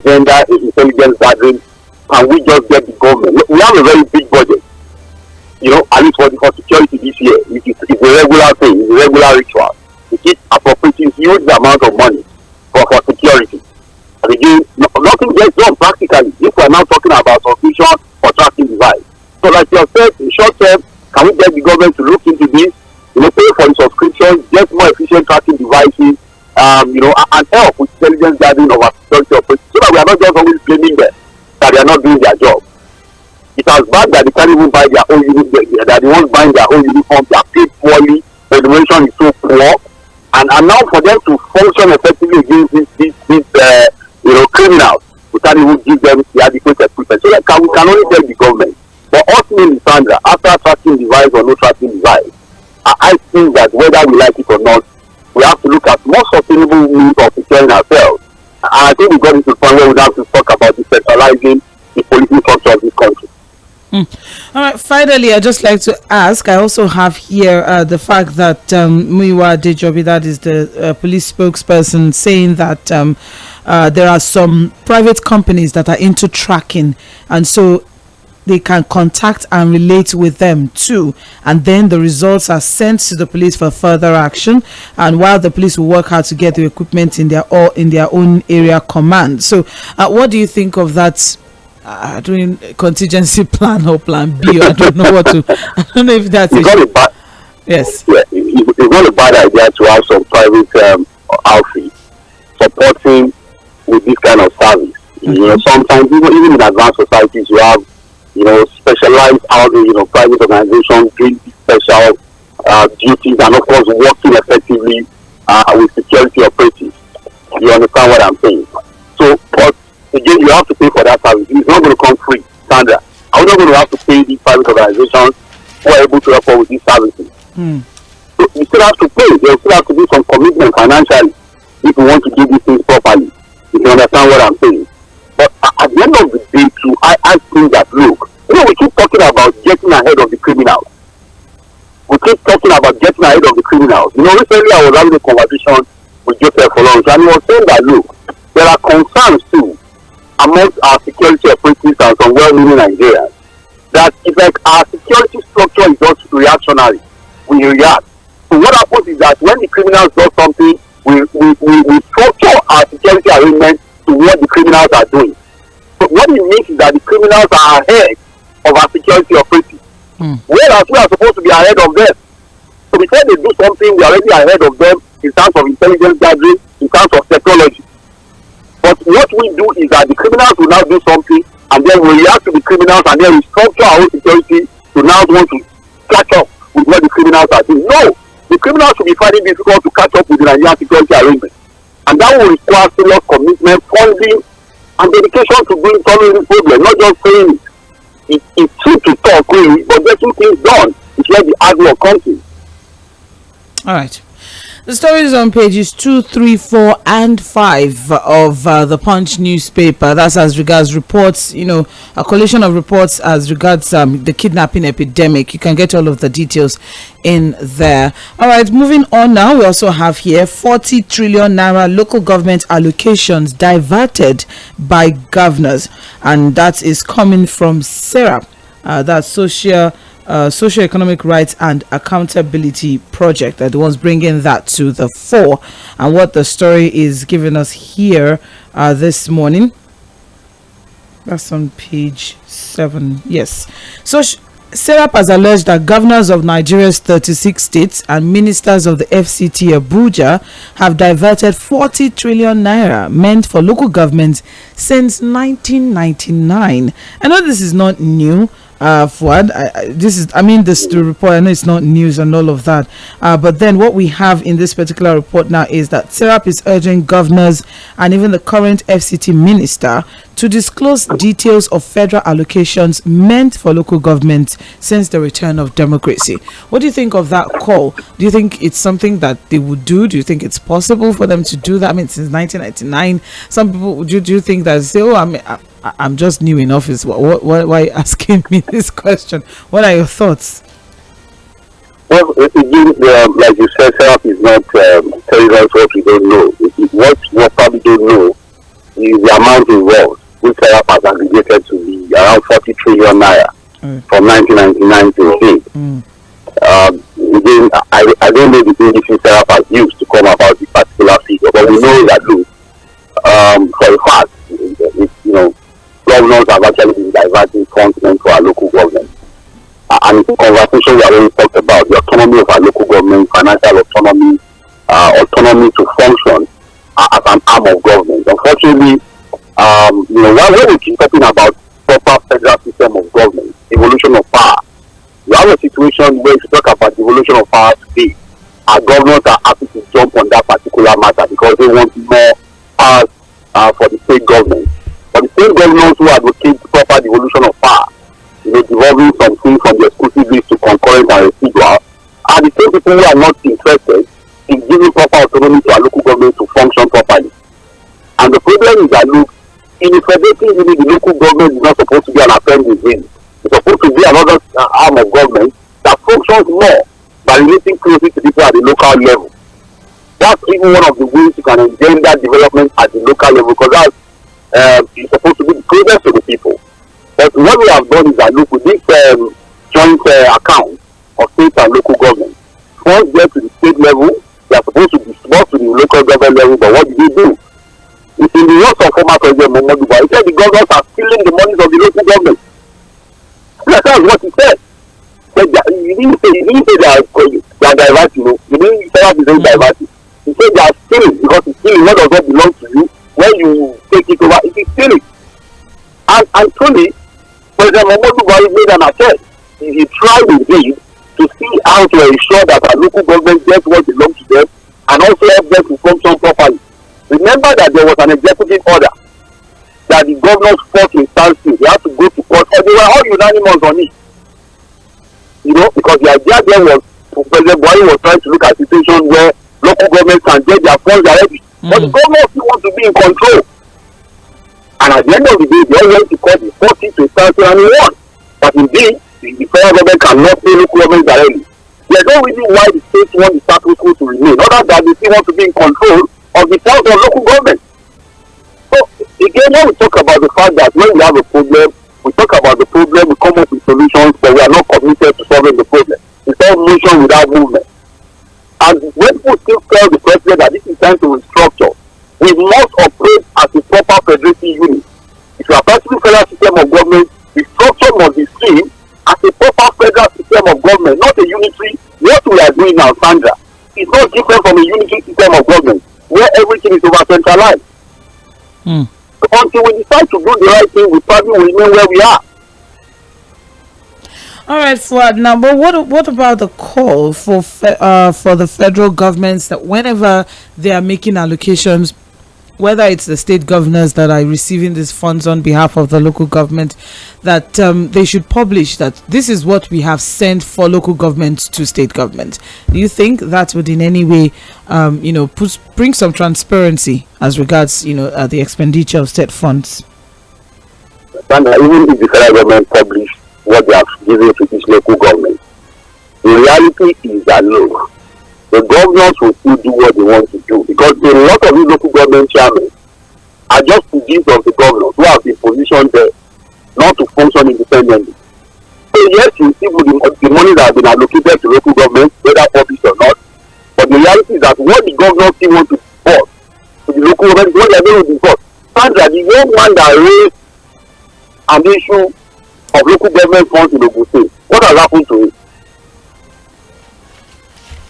agenda intelligence gathering can we just get the government? We have a very big budget, at least for security this year. It's a regular thing, it's a regular ritual. We keep appropriating huge amount of money for security. And again, nothing gets done practically. If we are now talking about subscription or tracking device. So like you said, in short term, can we get the government to look into this, pay for the subscription, get more efficient tracking devices, and help with intelligence gathering of our security operations, so that we are not just always blaming them that they are not doing their job. It has bad that they can't even buy their own uniform, that they won't buy their own uniform, they are paid poorly, the remuneration is so poor, and now for them to function effectively against these criminals, we can't even give them the adequate equipment. So we can only tell the government. But ultimately, Sandra, after tracking device or no tracking device, I think that whether we like it or not, we have to look at more sustainable means of securing ourselves. And I think we got into the point where we have to talk about decentralizing the policing structure of this country. All right, finally, I'd just like to ask, I also have here the fact that 𝗪𝗫 𝗫𝗽, that is the police spokesperson, saying that there are some private companies that are into tracking, and so they can contact and relate with them too, and then the results are sent to the police for further action, and while the police will work hard to get the equipment in their own area command. So what do you think of that? Doing contingency plan or plan B, I don't know I don't know if that's yes. Yeah, it's not a bad idea to have some private outfit supporting with this kind of service. Sometimes even in advanced societies, you have specialized private organizations doing special duties, and of course working effectively with security operatives. You understand what I'm saying? So, but again, you have to pay for that service. It's not going to come free, Sandra. I'm not going to have to pay these private organizations who are able to afford with these services. So you still have to pay. There still have to be some commitment financially if you want to do these things properly. If you understand what I'm saying. But at the end of the day, too, I think that, look, we keep talking about getting ahead of the criminals. We keep talking about getting ahead of the criminals. Recently I was having a conversation with Joseph for lunch, and he was saying that, look, there are concerns too amongst our security operatives and some well-meaning Nigerians that it's like our security structure is just reactionary. We react. So what happens is that when the criminals do something, we structure our security arrangement to what the criminals are doing. So what it means is that the criminals are ahead of our security operatives, whereas we are supposed to be ahead of them. So before they do something, we are already ahead of them in terms of intelligence gathering, in terms of technology. But what we do is that the criminals will now do something, and then we react to the criminals, and then we structure our own security to now want to catch up with what the criminals are doing. No, the criminals will be finding it difficult to catch up with the Nigerian security arrangement, and that will require serious commitment, funding, and dedication to bring solving this problem. Not just saying it's true to talk, really, but getting things done is where the hard work comes in. All right. The story is on pages 2, 3, 4, and 5 of the Punch newspaper. That's as regards reports, a collation of reports as regards the kidnapping epidemic. You can get all of the details in there. All right, moving on now. We also have here 40 trillion naira local government allocations diverted by governors, and that is coming from 𝗪𝗏. That's Socio-Economic Rights and Accountability Project, are the ones bringing that to the fore. And what the story is giving us here this morning, that's on page 7. Yes. So 𝗪𝗏 has alleged that governors of Nigeria's 36 states and ministers of the 𝗵𝐶 Abuja have diverted 40 trillion naira meant for local governments since 1999. I know this is not new. Fuad, the report, I know it's not news and all of that, but then what we have in this particular report now is that 𝗪𝗏 is urging governors and even the current FCT minister to disclose details of federal allocations meant for local governments since the return of democracy. What do you think of that call? Do you think it's something that they would do? Do you think it's possible for them to do that? Since 1999, some people, do you think that say, I'm just new in office. Why are you asking me this question? What are your thoughts? Well, again, like you said, 𝗪𝗏 is not telling us what we don't know. What we probably don't know the amount involved, which 𝗪𝗪 has aggregated to be around 40 trillion naira from 1999 to date. Again, I don't know the indices 𝗪𝗪 has used to come about this particular figure, but we know that, look, for a fact, governors have actually been diverting funds to our local government. And the conversation we already talked about, the autonomy of our local government, financial autonomy, autonomy to function as an arm of government. Unfortunately, when we keep talking about proper federal system of government, evolution of power, you have a situation where if you talk about evolution of power today, our governors are happy to jump on that particular matter because they want more powers for the state government. But the state governors who advocate proper devolution of power, devolving something from the exclusive list to concurrent and residual, are the same people who are not interested in giving proper autonomy to our local government to function properly. And the problem is that, look, in the federating unit, the local government is not supposed to be an appendix in. It's supposed to be another arm of government that functions more by relating closely to people at the local level. That's even one of the ways you can engender development at the local level, because that's supposed to be the closest to the people. But what we have done is that, look, with this joint account of state and local government, funds get to the state level, they are supposed to be disbursed to the local government level, but what do they do? It's in the words of former President Mobola. He said the governors are stealing the monies of the local government. That's what he said. He didn't say they are diverting. He didn't say diverting. He said they are stealing because it's stealing what does not belong to you. When you take it over, it is stealing. And truly, President Mobola made an attempt. He tried indeed to see how to ensure that our local government gets what belongs to them and also help them to function properly. Remember that there was an executive order that the governors fought in standstill. They had to go to court, and they were all unanimous on it. Because the idea there was President Buhari was trying to look at a situation where local governments can get their funds directly. But the governors still want to be in control. And at the end of the day, they all went to court, they fought it to a standstill, and they won. But indeed, the federal government cannot pay local government directly. There's no reason why the states want the status quo to remain, other than they still want to be in control of the funds of local government. So, again, when we talk about the fact that when we have a problem, we talk about the problem, we come up with solutions, but we are not committed to solving the problem. It's all motion without movement. And when people still tell the president that this is time to restructure, we must operate as a proper federating unit. If you are practicing federal system of government, the structure must be seen as a proper federal system of government, not a unitary. What we are doing now, Sandra, is not different from a unitary system of government where everything is over centralized. So until we decide to do the right thing, we probably will remain where we are. All right, Fuad. Now, but what about the call for the federal governments that whenever they are making allocations, whether it's the state governors that are receiving these funds on behalf of the local government, that they should publish that this is what we have sent for local government to state government? Do you think that would in any way, bring some transparency as regards, the expenditure of state funds? And even if the federal government publish what they have given to each local government, the reality is that, look, the governors will still do what they want to do, because a lot of these local government chairmen are just students of the governors who have been positioned there not to function independently. So yes, you see the money that has been allocated to local governments, whether published or not, but the reality is that what the governors still want to disburse to the local government, what they are going to disburse. Sandra, the young man that raised an issue of local government funds in Ogun State, what has happened to it?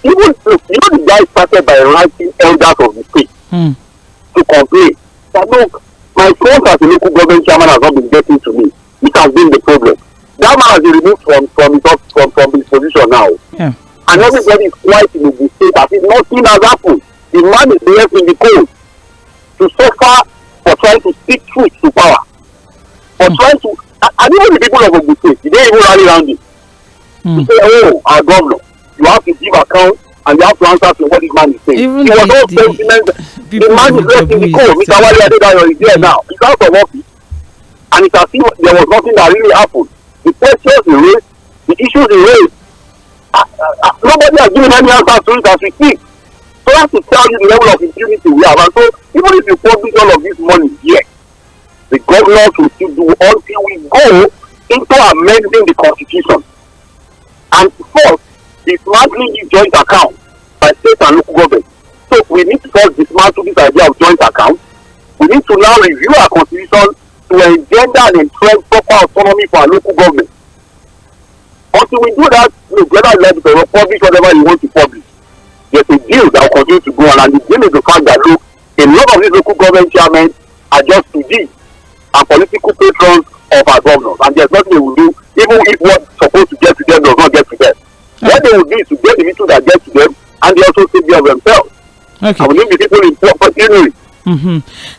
Even the guy started by writing elders of the state to complain that, look, my funds as a local government chairman has not been getting to me. This has been the problem. That man has been removed from his position now. Yeah. And everybody is quiet in the state as if nothing has happened. The man is left in the cold to suffer for trying to speak truth to power. For trying to, and even the people of Ogun State, they even rally around it. To say, oh, our governor, you have to give account and you have to answer to what this man is saying. Even he was all sentiment. The man is left in the cold. Mr. Wale Adedayo is there now. He's out of office. And it's as if there was nothing that really happened. The questions he raised, the issues he raised, nobody has given any answer to it as we speak. So So that's to tell you the level of impunity we have. And so even if you publish all of this money here, the governors will still do until we go into amending the constitution. And first, dismantling the joint account by state and local government. So we need to first dismantle this idea of joint account. We need to now review our constitution to engender and entrench proper autonomy for our local government. Until we do that, the governor is to publish whatever you want to publish. There's a deal that will continue to go on, and the deal is the fact that look, a lot of these local government chairmen are just PDs and political patrons of our governors, and there's nothing they will do, even if what's supposed to get to them does not get to them. Okay. What they will do is to get the little that gets to them, and they also take care of themselves. Okay. And we leave the people in proper ignorance.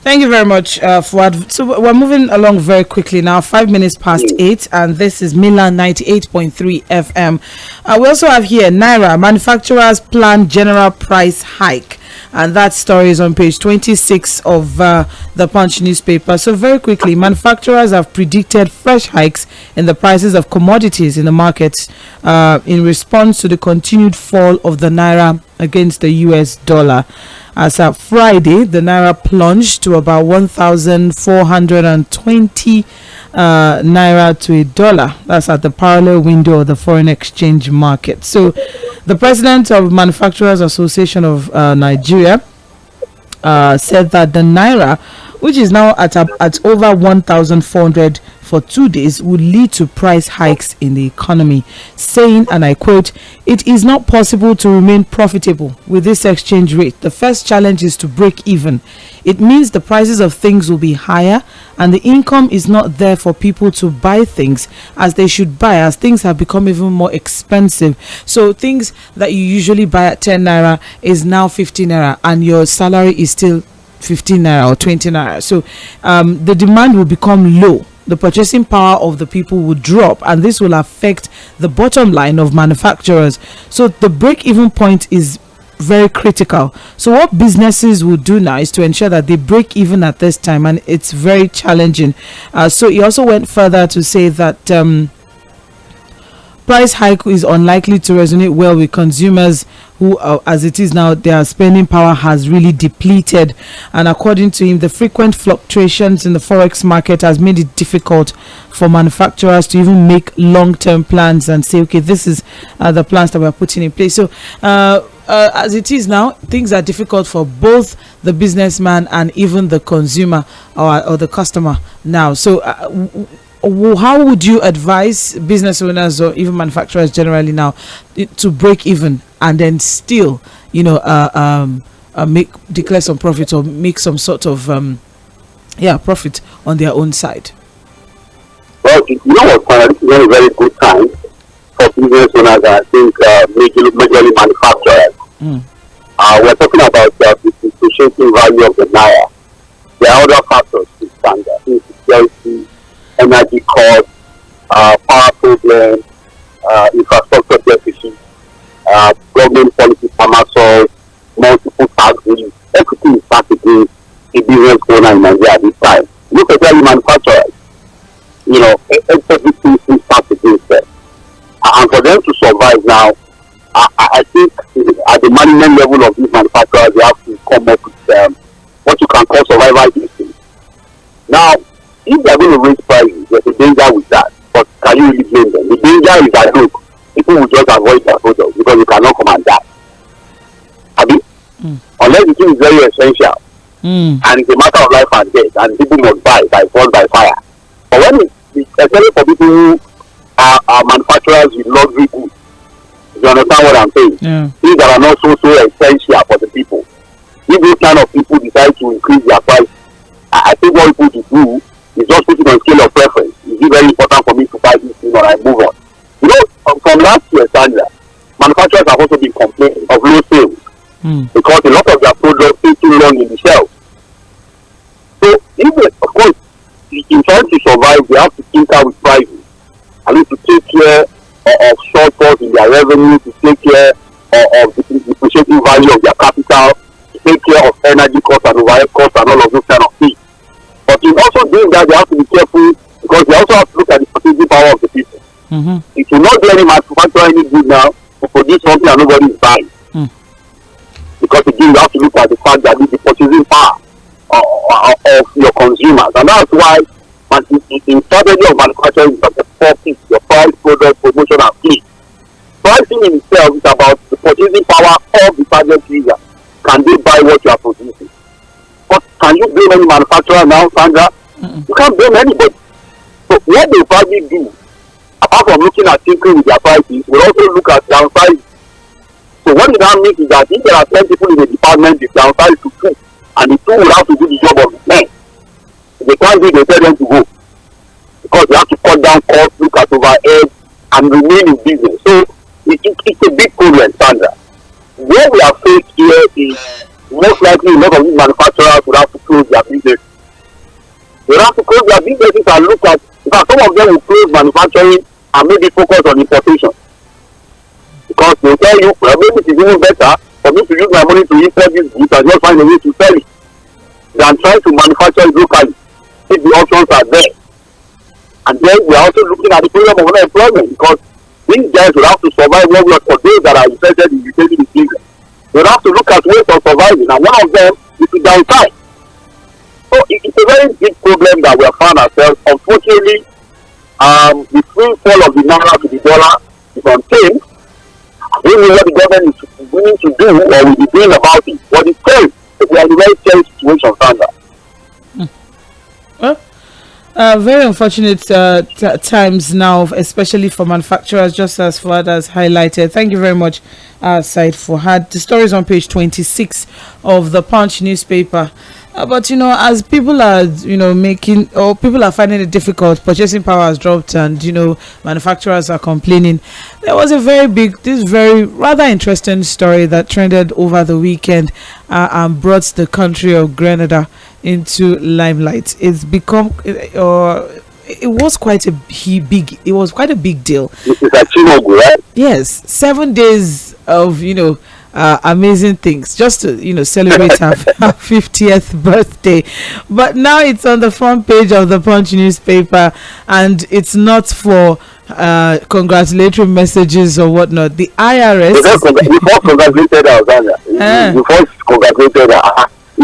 Thank you very much, Fuhad. So we're moving along very quickly now, 5 minutes past 8, and this is Milan 98.3 FM. We also have here Naira manufacturers plan general price hike, and that story is on page 26 of the Punch newspaper. So very quickly, manufacturers have predicted fresh hikes in the prices of commodities in the markets in response to the continued fall of the Naira against the US dollar. As of Friday, the Naira plunged to about 1,420 Naira to a dollar. That's at the parallel window of the foreign exchange market. So the president of Manufacturers Association of Nigeria said that the Naira, which is now at over 1,400 for 2 days, would lead to price hikes in the economy, saying, and I quote, "It is not possible to remain profitable with this exchange rate. The first challenge is to break even. It means the prices of things will be higher and the income is not there for people to buy things as they should buy, as things have become even more expensive. So things that you usually buy at 10 Naira is now 15 Naira and your salary is still 15 Naira or 20 Naira. So the demand will become low. The purchasing power of the people will drop, and this will affect the bottom line of manufacturers. So the break-even point is very critical. So what businesses will do now is to ensure that they break even at this time, and it's very challenging. So he also went further to say that price hike is unlikely to resonate well with consumers who, as it is now, their spending power has really depleted. And according to him, the frequent fluctuations in the forex market has made it difficult for manufacturers to even make long-term plans and say, okay, this is the plans that we're putting in place. So as it is now, things are difficult for both the businessman and even the consumer or the customer now. So how would you advise business owners or even manufacturers generally now to break even and then still, declare some profit or make some sort of profit on their own side? Well, this is a very good time for business owners, I think, majorly manufacturers. We're talking about the depreciating value of the Naira. There are other factors to standard, insecurity, energy costs, power problem, infrastructure deficit, government policy permissions, multiple taxes. Everything is stacked against the business owner in Nigeria at this time. Look at the manufacturers. Everything is stacked against them. And for them to survive now, I think at the management level of these manufacturers, they have to come up with what you can call survival instincts. Now, if they are going to raise prices, there's a danger with that. But can you really blame them? The danger is that, look, people will just avoid their products because you cannot come and die. Unless the thing is very essential, and it's a matter of life and death, and people must buy by force by fire. But when it's especially for people who are manufacturers with luxury goods, you understand what I'm saying? Things that are not so essential for the people. If those kind of people decide to increase their price, I think what people to do is just put it on scale of preference. Is it very important for me to buy this thing or I move on? From last year, Sandra, manufacturers have also been complaining of low sales because a lot of their products take too long in the shelves. So, of course, in trying to survive, they have to tinker with prices. I need to take care of shortfalls in their revenue, to take care of the depreciating value of their capital, to take care of energy costs and overhead costs and all of those kind of things. But in also doing that, they have to be careful because they also have to look at the purchasing power of the people. It will not do any manufacturer any good now to produce something and nobody is buying. Because because again, you have to look at the fact that it's the purchasing power of your consumers, and that's why in strategy of manufacturing is the 4 P's: your price, product, promotion, and fee. Pricing in itself is about the purchasing power of the target user. Can they buy what you are producing? But can you blame any manufacturer now, Sandra? You can't blame anybody. So what they probably do, apart from looking at tinkering with their prices, will also look at downsizing. So what it now means is that if there are 10 people in the department, they downsize to 2, and the 2 will have to do the job of the 10. If they can't do it, they tell them to go. Because they have to cut down costs, look at overhead, and remain in business. So it's a big problem, Sandra. What we are faced here is most likely a lot of these manufacturers will have to close their business. They will have to close their businesses and look at, in fact, some of them will close manufacturing and maybe focus on importation. Because they will tell you, well, maybe it is even better for me to use my money to import this goods and just find a way to sell it than trying to manufacture it locally if the options are there. And then we are also looking at the problem of unemployment, because these guys will have to survive well for those that are interested in retaining the business. They will have to look at ways of surviving, and one of them is to downsize. So it's a very big problem that we have found ourselves. Unfortunately, the free fall of the naira to the dollar is untamed. I don't know what the government is willing to do or will be doing about it. But it's clear that we are in a very serious situation, Sandra. Very unfortunate times now, especially for manufacturers, just as Fuhad has highlighted. Thank you very much, Saheed Fuhad. The story is on page 26 of the Punch newspaper. But as people are people are finding it difficult, purchasing power has dropped, and manufacturers are complaining. There was a very rather interesting story that trended over the weekend and brought the country of Grenada into limelight. It was quite a big deal. It's Ajibola, right? Yes, 7 days of amazing things just to celebrate her 50th birthday. But now it's on the front page of the Punch newspaper, and it's not for congratulatory messages or whatnot. The IRS before congratulated her, before congratulated her. I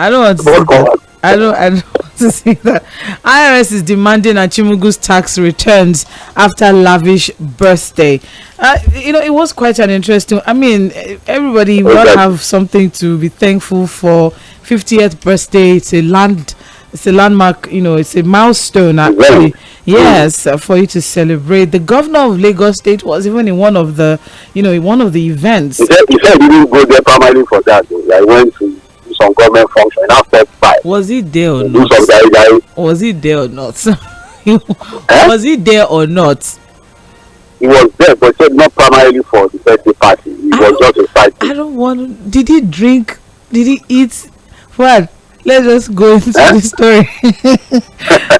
don't want to see that. I don't want to see that. IRS is demanding Achimugu's tax returns after lavish birthday. It was quite an interesting. I mean, everybody will have something to be thankful for. 50th birthday. It's a landmark. It's a milestone actually. Yes, for you to celebrate. The governor of Lagos State was even in one of the, events. He said he didn't go there primarily for that. I went to some government function after 5. Was he there or not? Was he there or not? Was he there or not? He was there, but said not primarily for the birthday party. It was just a party. I don't want. Did he drink? Did he eat? What? Let's just go into the story.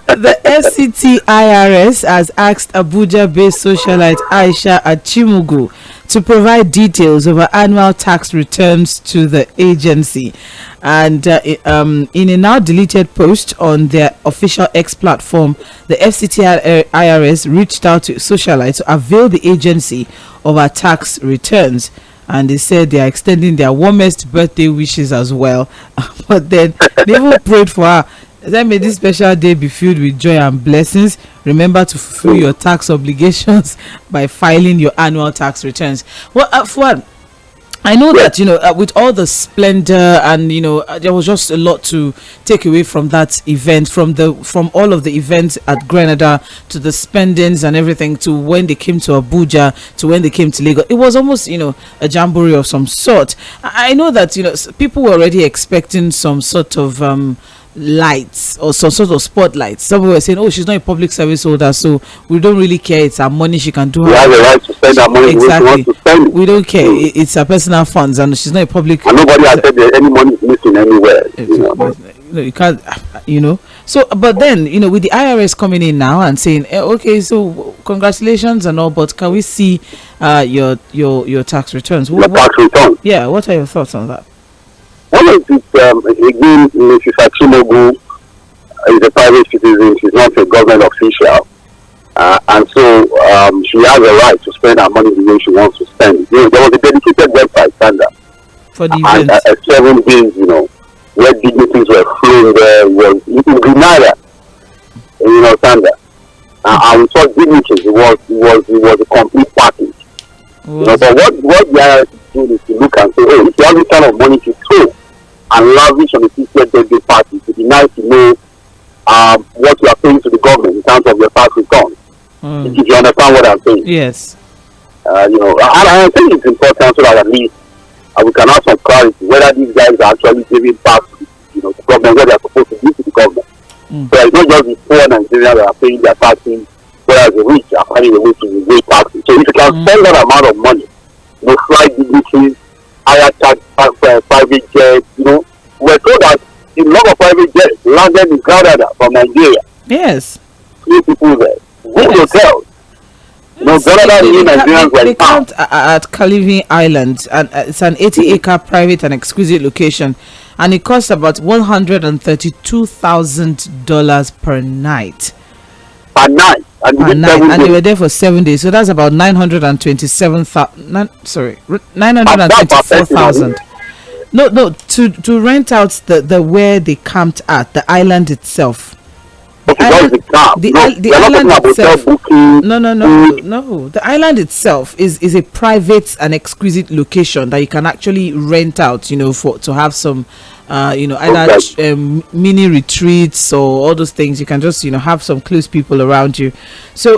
The FCT IRS has asked Abuja-based socialite Aisha Achimugu to provide details of her annual tax returns to the agency. And in a now deleted post on their official X platform, the FCT IRS reached out to socialites to avail the agency of her tax returns. And they said they are extending their warmest birthday wishes as well. But then they even prayed for her. They may this special day be filled with joy and blessings. Remember to fulfill your tax obligations by filing your annual tax returns. Well, Fuad, I know that with all the splendor and there was just a lot to take away from that event, from all of the events at Grenada, to the spendings and everything, to when they came to Abuja, to when they came to Lagos. It was almost a jamboree of some sort. I know that people were already expecting some sort of lights or some sort of spotlights. Some people were saying, oh, she's not a public service holder, so we don't really care. It's her money, she can do her. We have the right to spend her money. Exactly. We spend it. We don't care. It's her personal funds, and she's not a public. And nobody has said that any money is missing anywhere. You can't. So, but then with the IRS coming in now and saying, okay, so congratulations and all, but can we see your tax returns? Tax returns. Yeah. What are your thoughts on that? One of it, again, Mrs. Achimugu is a private citizen. She's not a government official. And so she has a right to spend her money the way she wants to spend it. There was a dedicated website standard for the and event. 7 days, where dignitaries were flown there. Was in Grenada, standard. And we saw dignitaries. It was a complete package. But what they are doing is to look and say, oh, if you have this kind of money to throw and lavish on the 60th birthday party, it would be nice to know what you are paying to the government in terms of your tax return. If you understand what I'm saying. Yes. And I think it's important so that at least we can have some clarity whether these guys are actually giving back to the government, what they are supposed to do to the government. So it's not just the poor Nigerians that are paying their taxes, whereas the rich are finding a way to evade taxes. So if you can spend that amount of money, fly dignitaries, higher tax, private jets, we're told that a lot of private jets landed in Canada from Nigeria. Yes. 3 people there. Good hotels. They count at 𝗪𝗵𝘁𝗾 Island, and it's an 80-acre private and exquisite location, and it costs about $132,000 per night. Per night, and they were there for 7 days, so that's about 924,000. No, to rent out the where they camped at the island itself. The island itself. No. The island itself is a private and exquisite location that you can actually rent out, to have some, either mini retreats or all those things. You can just, have some close people around you. So,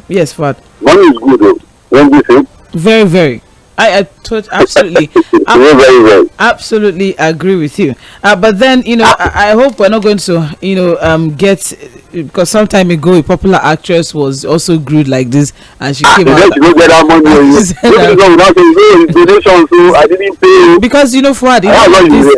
yes, Fuhad. Money is good, though. When you say? Very, very. I absolutely absolutely agree with you, but then I hope we're not going to get, because some time ago a popular actress was also groomed like this and she came out because Fuhad,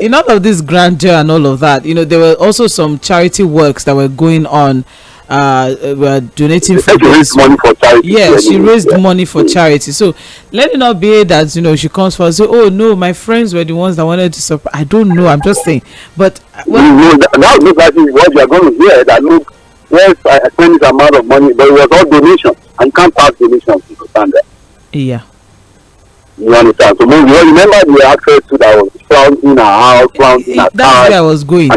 in all of this grandeur and all of that, there were also some charity works that were going on. We're donating for money for charity. Yes, she raised money for charity. So let it not be that she comes for and say, oh no, my friends were the ones that wanted to support. I don't know, I'm just saying. But that looks like what you are going to hear. That look, yes, I spent this amount of money, but it was all donations, and you can't pass donations to standard. Yeah. You understand? So remember the actress too that was flaunting her house, flaunting her car. That's where I was going.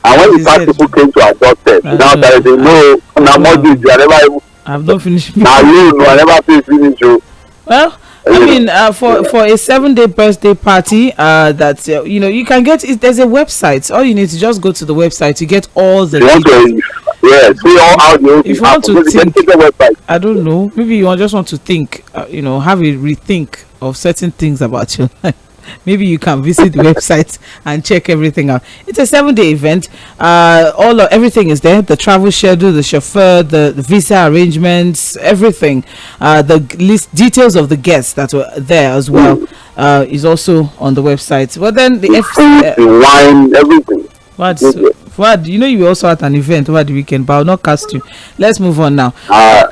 And when the tax people came to adopt it, now they say, no, I'm not this, I never. I've not finished. Now I never finish you. Well, I mean, for a 7-day birthday party, that's you can get it. There's a website. All you need to just go to the website to get all the. See all audio. If you want to think, I don't know. Maybe you just want to think. Have a rethink of certain things about your life. Maybe you can visit the website and check everything out. It's a 7-day event. Everything is there. The travel schedule, the chauffeur, the visa arrangements, everything. The list details of the guests that were there as well is also on the website. But then the wine, everything. Fuhad, you were also at an event over the weekend, but I'll not cast you. Let's move on now. All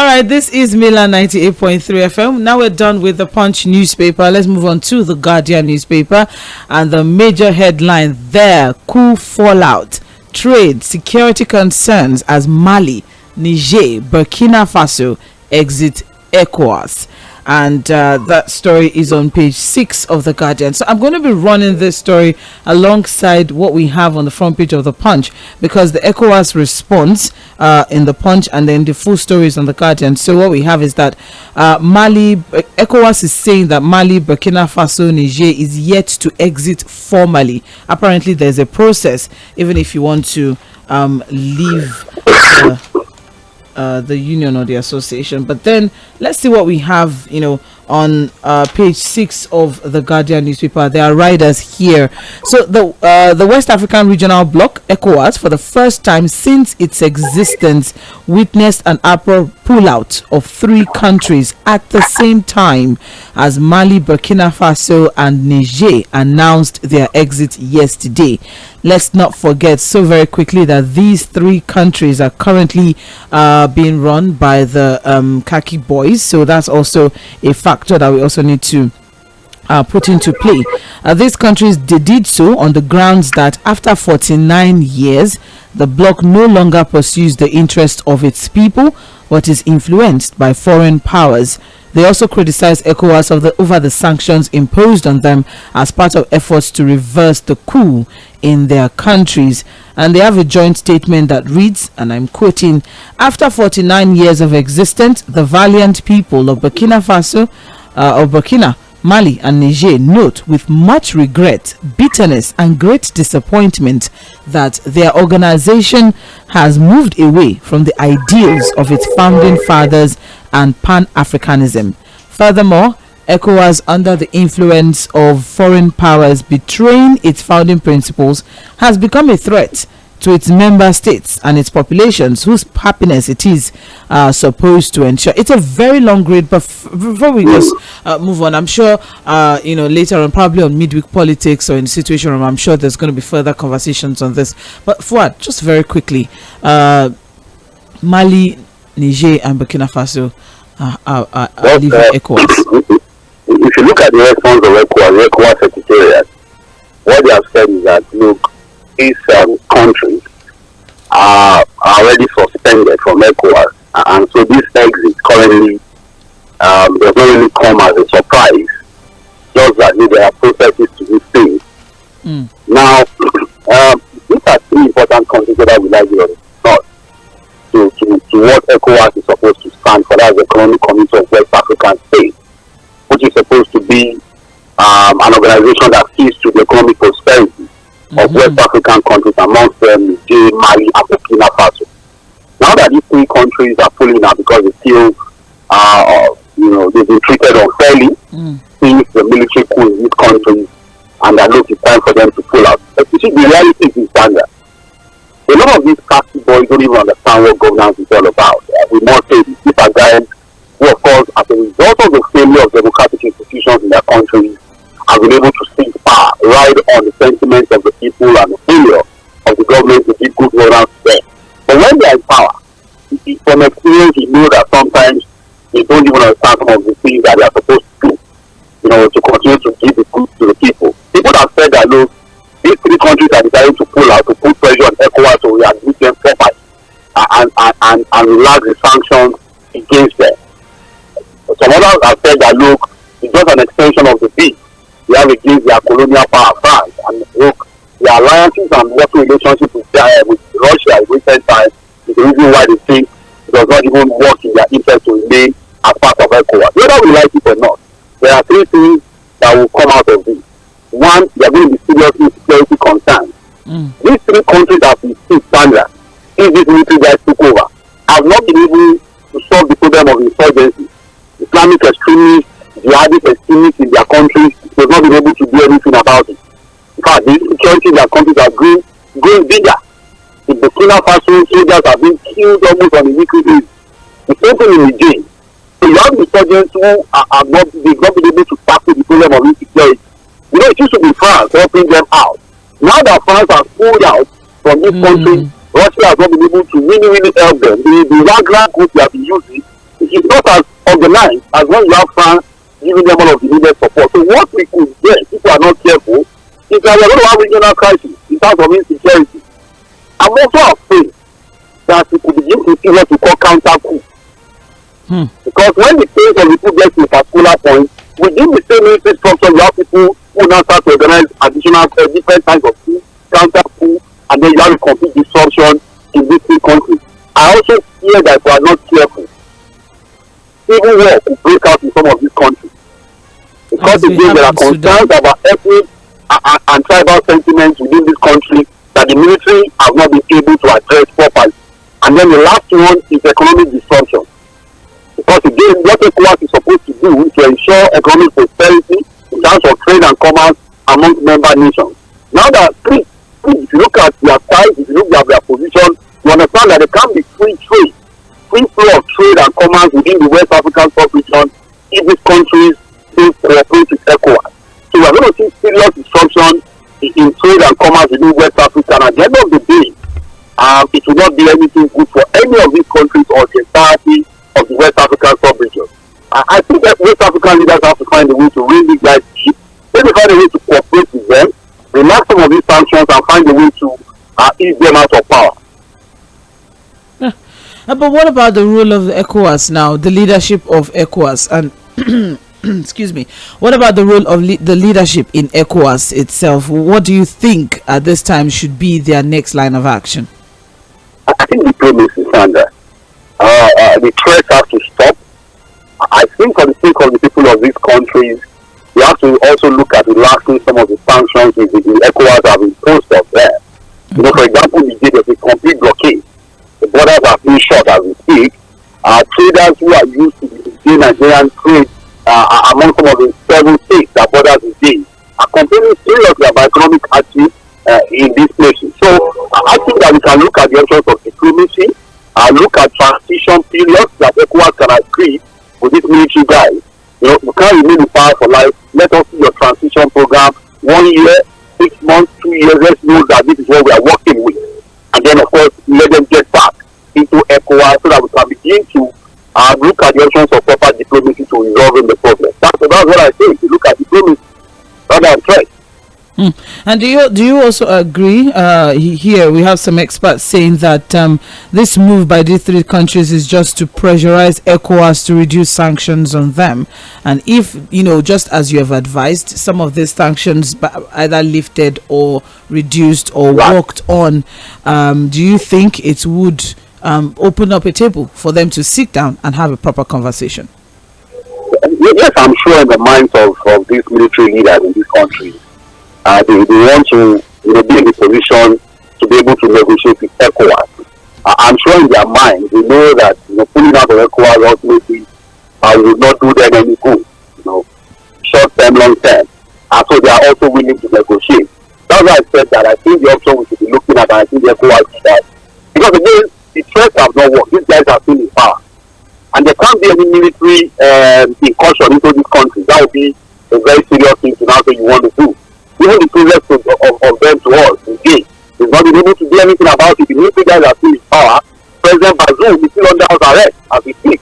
right, this is Milan 98.3 FM. Now we're done with the Punch newspaper. Let's move on to the Guardian newspaper. And the major headline there, coup fallout, trade, security concerns as Mali, Niger, Burkina Faso exit ECOWAS. And that story is on page 6 of the Guardian. So I'm going to be running this story alongside what we have on the front page of the Punch, because the ECOWAS response in the Punch and then the full story is on the Guardian. So what we have is that ECOWAS is saying that Mali, Burkina Faso, Niger is yet to exit formally. Apparently there's a process even if you want to leave the union or the association. But then let's see what we have on page 6 of the Guardian newspaper. There are riders here. So the West African Regional Bloc, ECOWAS, for the first time since its existence, witnessed an abrupt pullout of 3 countries at the same time as Mali, Burkina Faso and Niger announced their exit yesterday. Let's not forget so very quickly that these 3 countries are currently being run by the Khaki boys. So that's also a factor that we also need to put into play. These countries did so on the grounds that after 49 years, the bloc no longer pursues the interest of its people, but is influenced by foreign powers. They also criticize ECOWAS over the sanctions imposed on them as part of efforts to reverse the coup in their countries. And they have a joint statement that reads, and I'm quoting, "After 49 years of existence, the valiant people of Burkina Faso, Burkina, Mali and Niger note with much regret, bitterness and great disappointment that their organization has moved away from the ideals of its founding fathers and Pan-Africanism. Furthermore, ECOWAS, under the influence of foreign powers betraying its founding principles, has become a threat to its member states and its populations whose happiness it is supposed to ensure." It's a very long read, but before we just move on, I'm sure later on, probably on Midweek Politics or in Situation Room, I'm sure there's going to be further conversations on this. But Fuad, just very quickly, Mali, Niger and Burkina Faso are leaving ECOWAS. If you look at the response of ECOWAS Secretariat, what they have said is that, look, these countries are already suspended from ECOWAS, and so this exit currently does not really come as a surprise, just that there are processes to this thing. Now, these are three important countries that we like to what ECOWAS is supposed to stand for. That's the Economic Community of West African States, which is supposed to be an organization that sees to the economic prosperity of West African countries, amongst them Niger, Mali, and Burkina Faso. Now that these three countries are pulling out because they feel, they've been treated unfairly since the military coup in these countries, and that look, it's time for them to pull out. But you see, the reality is standard. A lot of these taxi boys don't even understand what governance is all about. We must say these are guys who, of course, as a result of the failure of democratic institutions in their countries, have been able to seize power, ride on the sentiments of the people and the failure of the government to give good governance to them. But when they are in power, from experience, you know that sometimes they don't even understand some of the things that they are supposed to do, to continue to give the goods to the people. People have said that, look, these three countries are deciding to pull out, to put pressure on ECOWAS to readmit them properly and relax the sanctions against them. Some others have said that, look, it's just an extension of the deal they have against their colonial power, France. And look, the alliances and working relationships with Russia in recent times is the reason why they think it does not even work in their interest to remain as part of ECOWAS. Whether we like it or not, there are three things that will come out of this. One, they are going to be seriously security concerns. These three countries have been still standard since these military guys took over, have not been able to solve the problem of insurgency. Islamic extremists, jihadist extremists in their countries, they've not been able to do anything about it. In fact, the security in their countries are growing bigger. The Burkina Faso soldiers have been killed almost on a weekly basis. The same thing in Niger. So you have insurgents who they've not been able to tackle the problem of insecurity. It used to be France helping them out. Now that France has pulled out from this country, Russia has not been able to really help them. The Wagner group they have been using is not as organized as when you have France giving them all of the needed support. So what we could get, if we are not careful, is that we are going to have regional crisis in terms of insecurity. I'm also afraid that we could begin to see what we call counter-coup. Because when the pace of the coup gets to a particular point, within the same military structure, you have people who now start to organize additional different kinds of coup, counter-coup, and then you have a complete disruption in these three countries. I also fear that if we are not careful, civil war will break out in some of these countries. Because again, there are concerns about ethnic and tribal sentiments within this country that the military have not been able to address properly. And then the last one is economic disruption. Because again, what ECOWAS is supposed to do is to ensure economic prosperity in terms of trade and commerce among member nations. Now that, if you look at their size, if you look at their position, you understand that there can be free flow of trade and commerce within the West African sub-region if these countries don't cooperate with ECOWAS. So we are going to see serious disruption in trade and commerce within West Africa. And at the end of the day, it will not be anything good for any of these countries or the entirety of the West African sub-region. I think that West African leaders have to find a way to really guide the ship find a way to cooperate with them, relax some of these sanctions, and find a way to ease them out of power. But what about the role of the ECOWAS now, the leadership of ECOWAS? And excuse me, what about the role of the leadership in ECOWAS itself? What do you think at this time should be their next line of action? I think diplomacy, Sandra. The threats have to stop. I think for the sake of the people of these countries, we have to also look at relaxing some of the sanctions the ECOWAS have imposed on them. You know, for example, there's a complete blockade. The borders are being shut as we speak. Traders who are used to the Nigerian trade among some of the 7 states that borders Nigeria are complaining seriously about economic hardship in these places. So I think that we can look at the options of diplomacy, look at transition periods that ECOWAS can agree with these military guys. You know, we can't remain in power for life. Let us see your transition program, 1 year, 6 months, 2 years. Let's know that this is what we are working with. And then, of course, let them get back into ECOWAS so that we can begin to look at the options of proper diplomacy to resolving the problem. That's what I think. We look at diplomacy rather than threat. And do you also agree? Here we have some experts saying that this move by these 3 countries is just to pressurize ECOWAS to reduce sanctions on them. And if, you know, just as you have advised, some of these sanctions either lifted or reduced or worked on, do you think it would open up a table for them to sit down and have a proper conversation? Yes, I'm sure in the minds of these military leaders in this country, they want to, you know, be in a position to be able to negotiate with ECOWAS. I'm sure in their minds they know that, you know, pulling out of ECOWAS ultimately will not do them any good, you know, short term, long term. And so they are also willing to negotiate. That's why I said that I think the option we should be looking at, and I think the ECOWAS is that. Because again, the threats have not worked. These guys are still in power. And there can't be any military incursion into this country. That would be a very serious thing to now say you want to do. Even the previous of them to us, again, they've not been able to do anything about it. The military guys are still in power. President Bazoum is still under house arrest as we speak.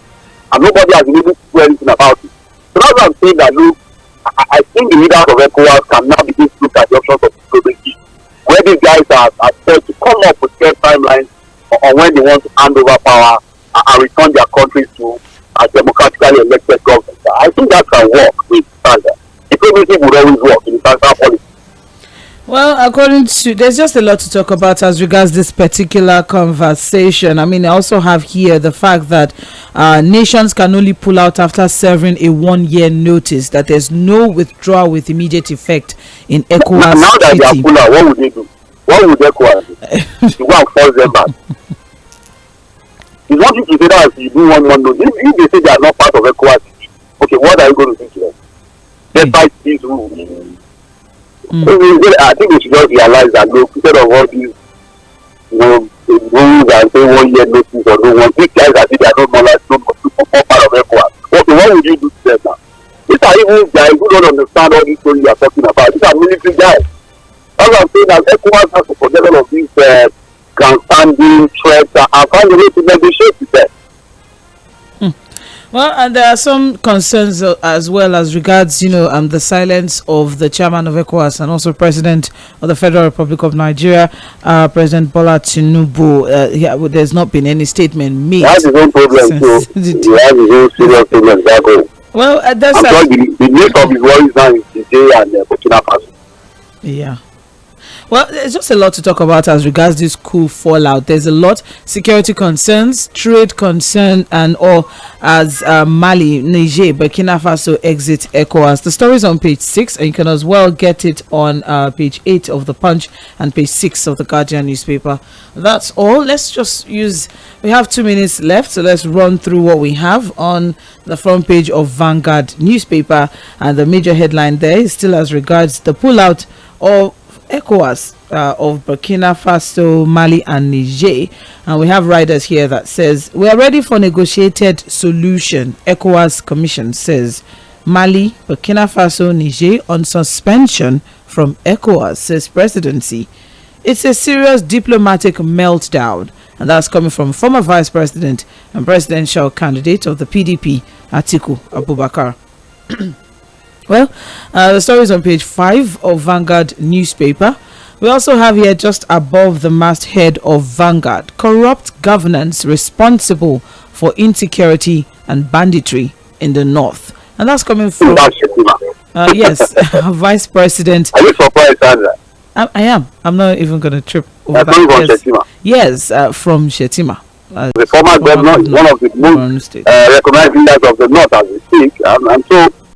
And nobody has been able to do anything about it. So that's why I'm saying that, look, I think the leaders of ECOWAS can now begin to look at the options of diplomacy, where these guys are said to come up with clear timelines on when they want to hand over power and return their countries to a democratically elected government. I think that can work with standard. Diplomacy would always work in international politics. Well, according to, there's just a lot to talk about as regards this particular conversation. I mean, I also have here the fact that nations can only pull out after serving a 1-year notice, that there's no withdrawal with immediate effect in ECOWAS. Now that they are pull out, what would they do? What would ECOWAS do? You go and force them back. It's one thing to say that you do one notice. If they say they are not part of ECOWAS, okay, what are you going to do to them? Despite these rules. I think we should just realize that, look, instead of all these, you know, rules and say 1-year notice or no one, these guys are saying they are not knowledge, no part of ECOWAS. Okay, what would you do to them now? These are even guys who don't understand all these stories you are talking about. These are military guys. That's what I'm saying, that ECOWAS has to forget all of these grandstanding threats and find a way to negotiate with them. Well, and there are some concerns as well as regards, you know, the silence of the chairman of ECOWAS and also president of the Federal Republic of Nigeria, President Bola Tinubu. There's not been any statement made. He has his own problem too. He has his own serious problem. Well, that's the list of his worries now is Nigeria and Burkina Faso. Yeah. Well, there's just a lot to talk about as regards this coup fallout. There's a lot: security concerns, trade concern, and all as Mali, Niger, Burkina Faso exit ECOWAS. The story is on page 6, and you can as well get it on page 8 of the Punch and page 6 of the Guardian newspaper. That's all. Let's just we have 2 minutes left, so let's run through what we have on the front page of Vanguard newspaper. And the major headline there is still as regards the pullout of ECOWAS of Burkina Faso, Mali and Niger. And we have riders here that says, we are ready for negotiated solution. ECOWAS Commission says Mali, Burkina Faso, Niger on suspension from ECOWAS, says presidency. It's a serious diplomatic meltdown. And that's coming from former vice president and presidential candidate of the PDP, 𝗪𝗪 Abubakar. Well, the story is on page 5 of Vanguard newspaper. We also have here, just above the masthead of Vanguard, corrupt governance responsible for insecurity and banditry in the north. And that's coming from yes, Vice President. Are you surprised, Sandra? I am. I'm not even going to trip over that. Yes, from 𝗪𝗪. The former governor is one of the most recognized leaders of the north as we speak, and so